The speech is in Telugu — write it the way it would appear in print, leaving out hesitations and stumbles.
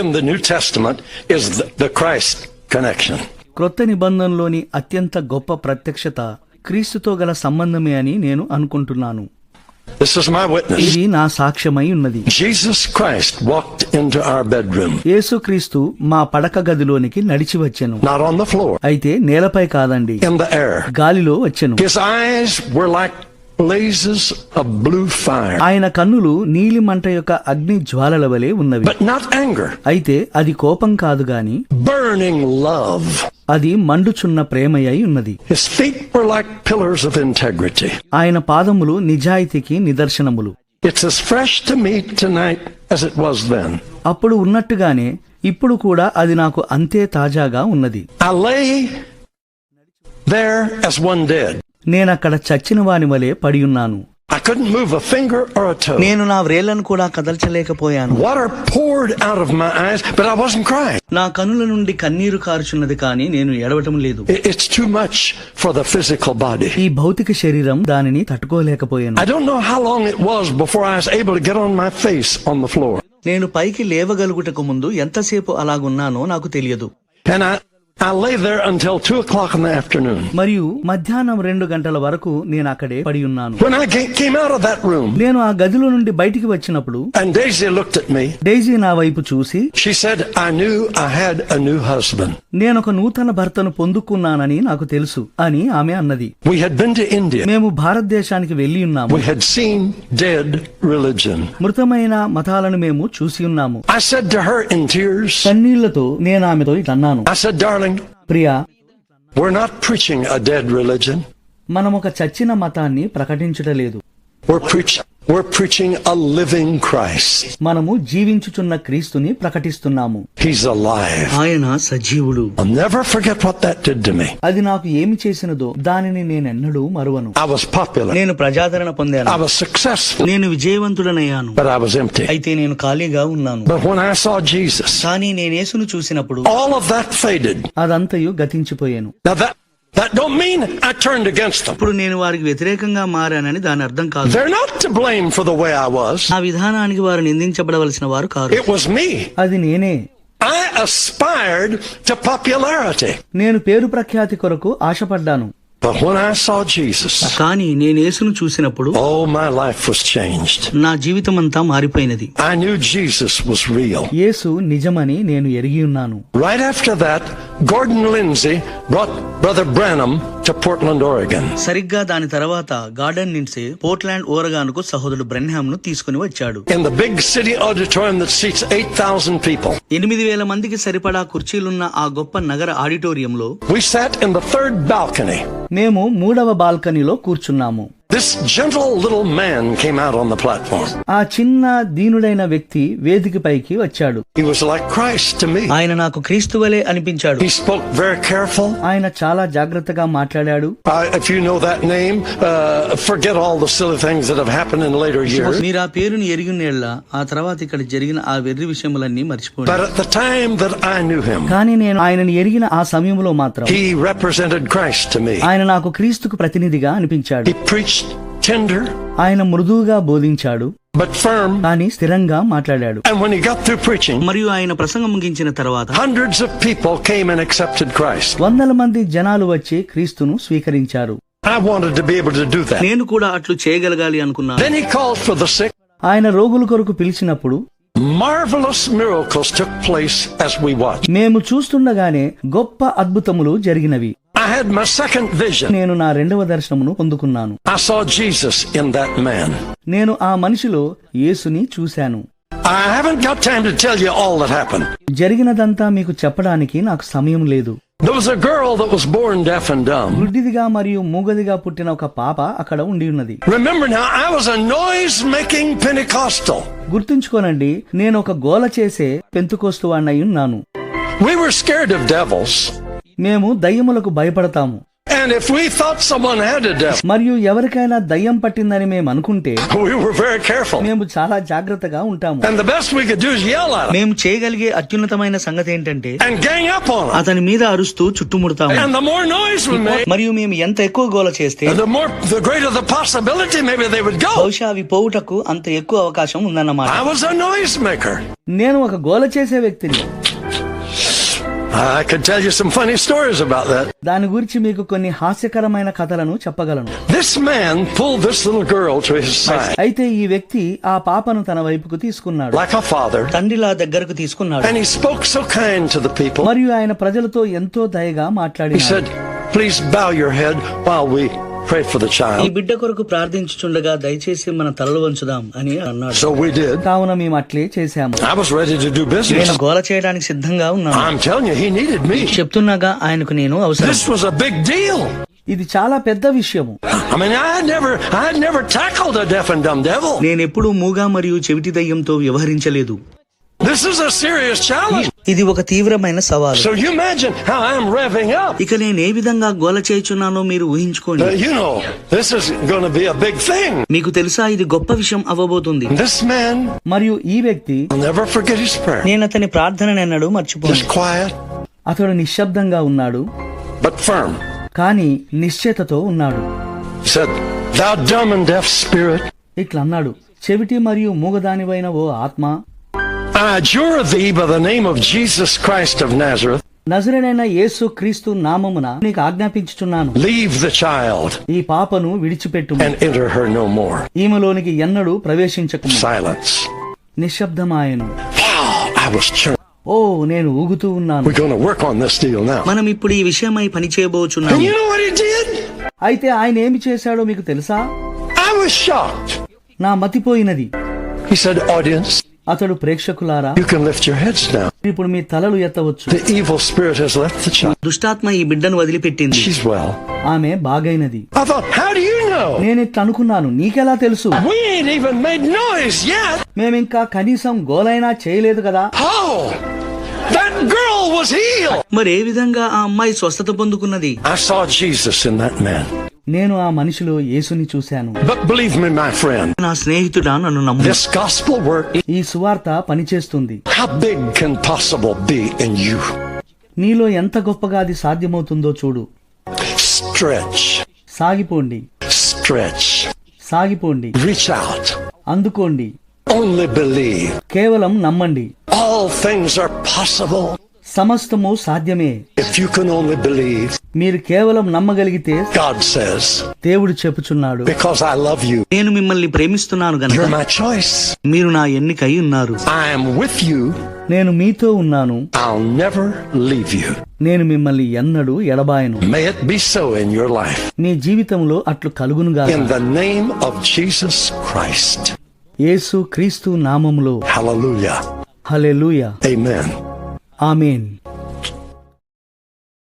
in the New Testament is the Christ connection. క్రొత్త నిబంధనలోని అత్యంత గొప్ప ప్రత్యక్షత క్రీస్తుతో గల సంబంధమే అని నేను అనుకుంటున్నాను. This is my witness. ఇది నా సాక్ష్యమై ఉన్నది. Jesus Christ walked into our bedroom. యేసుక్రీస్తు మా పడక గదిలోనికి నడిచి వచ్చెను. Not on the floor. అయితే నేలపై కాదండి, In the air. గాలిలో వచ్చెను. His eyes were like blazes of blue fire. ఆయన కన్నులు నీలి మంట యొక్క అగ్ని జ్వాలల వలె ఉన్నవి. But not anger. అయితే అది కోపం కాదు గాని Burning love. అది మండుచున్న ప్రేమయై ఉన్నది. His feet were like pillars of integrity. ఆయన పాదములు నిజాయితీకి నిదర్శనములు. It's as fresh to me tonight as it was then. అప్పుడు ఉన్నట్టుగానే ఇప్పుడు కూడా అది నాకు అంతే తాజాగా ఉన్నది. I lay there as one dead. నేనక్కడ చచ్చిన వాని వలె పడియున్నాను. I couldn't move a finger or a toe. నేను నా వ్రేళ్లను కూడా కదల్చలేకపోయాను. Water poured out of my eyes, but I wasn't crying. నా కనుల నుండి కన్నీరు కారుచున్నది కానీ నేను ఏడవటం లేదు. It's too much for the physical body. ఈ భౌతిక శరీరం దానిని తట్టుకోలేకపోయాను. I don't know how long it was before I was able to get on my face on the floor. నేను పైకి లేవగలుగుటకు ముందు ఎంతసేపు అలాగున్నానో నాకు తెలియదు. And I lay there until 2:00 in the afternoon. మరియు మధ్యాహ్నం 2 గంటల వరకు నేను అక్కడే పడి ఉన్నాను. When I came out of that room, నేను ఆ గదిలో నుండి బయటికి వచ్చినప్పుడు and Daisy looked at me, Daisy నా వైపు చూసి, she said, I knew I had a new husband. నేనొక నూతన భర్తను పొందుకున్నానని నాకు తెలుసు అని ఆమె అన్నది. We had been to India. మేము భారతదేశానికి వెళ్లి ఉన్నాము. We had seen dead religion. మృతమైన మతాలను మేము చూసి ఉన్నాము. I said to her in tears, కన్నీళ్లతో నేను ఆమెతో ఇట్లన్నాను, I said, darling, Priya, we're not preaching a dead religion. మనమొక చచ్చిన మతాన్ని ప్రకటించుటలేదు. We're preaching a living Christ. మనము జీవించుచున్న క్రీస్తుని ప్రకటిస్తున్నాము. He's alive. ఆయన సజీవుడు. I'll never forget what that did to me. అది నాకు ఏమి చేసినదో దానిని నేనెన్నడూ మరువను. I was popular. నేను ప్రజాదరణ పొందాను. I was successful. నేను విజయవంతుడనయ్యాను. But I was empty. అయితే నేను ఖాళీగా ఉన్నాను. But when I saw Jesus, కానీ నేను యేసును చూసినప్పుడు all of that faded. అదంతయు గతించిపోయాను. Now that don't mean I turned against them. ఇప్పుడు నేను వారికి వ్యతిరేకంగా మారానని దాని అర్థం కాదు. They're not to blame for the way I was. ఆ విధానానికి వారు నిందించబడవలసిన వారు కారు. It was me. అది నేనే. I aspired to popularity. నేను పేరు ప్రఖ్యాతి కొరకు ఆశపడ్డాను. But when I saw Jesus, కానీ నేను యేసును చూసినప్పుడు oh, my life was changed. నా జీవితం అంతా మారిపోయినది. I knew Jesus was real. యేసు నిజమని నేను ఎరిగి ఉన్నాను. Right after that, Gordon Lindsay brought Brother Branham to Portland, Oregon. సరిగ్గా దాని తర్వాత గార్డెన్ లిండ్సే పోర్ట్లాండ్ ఓరగాన్కు సహోదరుడు బ్రెన్హామ్ ను తీసుకుని వచ్చాడు. In the big city auditorium that seats 8,000 people. 8,000 మందికి సరిపడా కుర్చీలున్న ఆ గొప్ప నగర ఆడిటోరియంలో We sat in the third balcony. మేము 3వ బాల్కనీలో కూర్చున్నాము. This gentle little man came out on the platform. ఆ చిన్న దీనుడైన వ్యక్తి వేదిక పైకి వచ్చాడు. He was like Christ to me. ఆయన నాకు క్రీస్తు వలె అనిపించాడు. He spoke very careful. ఆయన చాలా జాగ్రత్తగా మాట్లాడాడు. If you know that name, forget all the silly things that have happened in later years. మీరు ఆ పేరుని ఎరిగినేళ్ల ఆ తర్వాత ఇక్కడ జరిగిన ఆ వెర్రి విషయములన్నీ మర్చిపోయాడు. But at the time that I knew him, కానీ నేను ఆయనని ఎరిగిన ఆ సమయంలో మాత్రం he represented Christ to me. ఆయన నాకు క్రీస్తుకు ప్రతినిధిగా అనిపించాడు. He preached tender, ఆయన మృదువుగా బోధించాడు, but firm. కానీ స్థిరంగా మాట్లాడాడు. And when he got through preaching, మరియు ఆయన ప్రసంగం ముగించిన తర్వాత hundreds of people came and accepted Christ. 100 మంది జనాలు వచ్చి క్రీస్తును స్వీకరించారు. I wanted to be able to do that. నేను కూడా అట్లు చేయగలగాలి అనుకున్నాను. Then he called for the sick. ఆయన రోగుల కొరకు పిలిచినప్పుడు Marvelous miracles took place as we watched. మేము చూస్తుండగానే గొప్ప అద్భుతములు జరిగినవి. I had my second vision. నేను నా 2వ దర్శనమును పొందుకున్నాను. I saw Jesus in that man. నేను ఆ మనిషిలో యేసుని చూశాను. I haven't got time to tell you all that happened. జరిగినదంతా మీకు చెప్పడానికి నాకు సమయం లేదు. There was a girl that was born deaf and dumb. గుడ్డిదిగా మరియు మూగదిగా పుట్టిన ఒక పాప అక్కడ ఉండి ఉన్నది. Remember now, I was a noise-making Pentecostal. గుర్తుంచుకోనండి, నేను ఒక గోల చేసే పెంతుకోస్తువాణ్ణి ఉన్నాను. We were scared of devils. మేము దయ్యములకు భయపడతాము. And if we thought someone had a devil, మరియు ఎవరికైనా దయ్యం పట్టిందని మేము అనుకుంటే we were very careful. మేము చాలా జాగ్రత్తగా ఉంటాము. And the best we could do is yell at him మేము చేయగలిగే అత్యున్నతమైన సంగతి ఏంటంటే and gang up on him. అతని మీద అరుస్తూ చుట్టుముడతాము. And the more noise we made, మరియు మేము ఎంత ఎక్కువ గోల చేస్తే the greater the possibility maybe they would go. బహుశా అవి పోవుటకు అంత ఎక్కువ అవకాశం ఉందన్నమాట. I was a noise maker. నేను ఒక గోల చేసే వ్యక్తిని. I could tell you some funny stories about that. దాని గురించి మీకు కొన్ని హాస్యకరమైన కథలను చెప్పగలను. This man pulled this little girl to his side అయితే ఈ వ్యక్తి ఆ పాపను తన వైపుకు తీసుకున్నాడు. like a father. తండ్రిలా దగ్గరకు తీసుకున్నాడు. And he spoke so kind to the people. మరియు ఆయన ప్రజలతో ఎంతో దయగా He మాట్లాడినాడు. said, please bow your head while we pray for the ఈ child. బిడ్డ కొరకు ప్రార్థించుచుండగా దయచేసి మన తలలు వంచుదాం అని అన్నాడు. So we did. కావున మేము అట్లే చేశాము. I was ready to do business. నేను గోల చేయడానికి సిద్ధంగా ఉన్నాను. I'm telling you, he needed me. చెప్తున్నాగా ఆయనకు నేను అవసరం. This was a big deal. ఇది చాలా పెద్ద విషయము. I mean, I had never tackled a deaf and dumb devil. నేనెప్పుడూ మూగా మరియు చెవిటి దయ్యంతో వ్యవహరించలేదు. This is a serious challenge. ఇది ఒక తీవ్రమైన సవాలు. So you imagine how I'm revving up. ఇక నేను ఏ విధంగా గోల చేయుచున్నానో మీరు ఊహించుకోండి. You know, this is going to be a big thing. మీకు తెలుసా ఇది గొప్ప విషయం అవ్వబోతుంది. This man, మరియు ఈ వ్యక్తి, I'll never forget his prayer. నేను అతని ప్రార్థననెన్నడూ మర్చిపోను. Just quiet, అతడు నిశ్శబ్దంగా ఉన్నాడు but firm. కానీ నిశ్చయతతో ఉన్నాడు. He said, thou dumb and deaf spirit, ఇట్లా అన్నాడు, చెవిటి మరియు మూగదానివైన ఓ ఆత్మ, I adjure thee by the name of Jesus Christ of Nazareth, నజరేడైన యేసు క్రీస్తు నామమున నీకు ఆజ్ఞాపించుచున్నాను, leave the child ఈ పాపను విడిచిపెట్టుము, and enter her no more. ఈమెలోనికి ఎన్నడూ ప్రవేశించకుము. Silence. నిశ్శబ్దమాయెను. Wow, I was churned. ఓ నేను ఊగుతూ ఉన్నాను. We're going to work on this deal now. మనం ఇప్పుడు ఈ విషయమై పని చేయబోచున్నాము. And you know what he did? అయితే ఆయన ఏమి చేశాడో మీకు తెలుసా? I was shocked. నా మతిపోయినది. He said, audience, అతడు ప్రేక్షకులారా, you can lift your heads now. ఇప్పుడు మీ తలలు ఎత్తవచ్చు. The evil spirit has left the child. దుష్టాత్మ ఈ బిడ్డను వదిలిపెట్టింది. She's well. ఆమె బాగైనది. I thought, how do you know? నేను ఇట్లా అనుకున్నాను, నీకెలా తెలుసు? We ain't even made noise yet. మేమింకా కనీసం గోలైనా చేయలేదు కదా. How? That girl was healed. మరి ఏ విధంగా ఆ అమ్మాయి స్వస్థత పొందుకున్నది? I saw Jesus in that man. నేను ఆ మనిషిలో యేసుని చూశాను. But believe me, my friend, నా స్నేహితుడా, నన్ను నమ్ము. this gospel work, ఈ సువార్త పనిచేస్తుంది. how big can possible be in you? నీలో ఎంత గొప్పగా అది సాధ్యమవుతుందో చూడు. Stretch, సాగిపోండి, stretch, సాగిపోండి, reach out, అందుకోండి, only believe. కేవలం నమ్మండి. All things are possible సమస్తము సాధ్యమే. if you can only believe. మీరు కేవలం నమ్మగలిగితే, God says, దేవుడు చెప్పుచున్నాడు, because I love you, నేను మిమ్మల్ని ప్రేమిస్తున్నాను గనుక you're my choice. మీరు నా ఎన్నికై ఉన్నారు. I am with you. నేను మీతో ఉన్నాను. I'll never leave you. నేను మిమ్మల్ని ఎన్నడూ ఎడబాయను. May it be so in your life. నీ జీవితంలో అట్లు కలుగునుగా. In the name of Jesus Christ. యేసు క్రీస్తు నామములో. Hallelujah. హల్లెలూయా. Amen. ఆమేన్.